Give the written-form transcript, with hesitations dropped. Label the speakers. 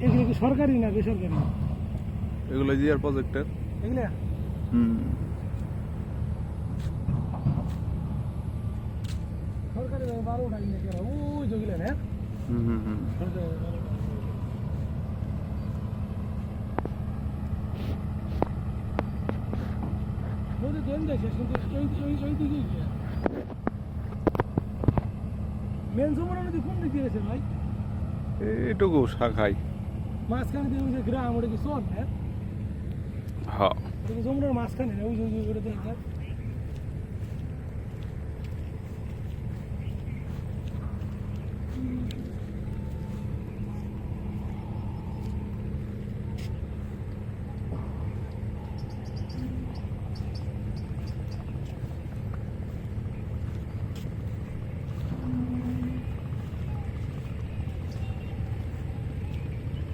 Speaker 1: এগুলো কি সরকারি না বেসরকারি?
Speaker 2: এগুলো জিআর প্রজেক্টের।
Speaker 1: এগুলা সরকারি 12 টাকা নিয়ে কেন ওই যেগুলো না নদী দেন দেখে কিন্তু এই দিকে গিয়ে মেন সমুদ্র নদী কোন দিকে গেছে ভাই?
Speaker 2: এইটুকু শাখাই।
Speaker 1: মাঝখানে দিয়ে ওই যে গ্রাম ওটা কি চল না?
Speaker 2: হ্যাঁ
Speaker 1: যমুনার মাঝখানে ওই যে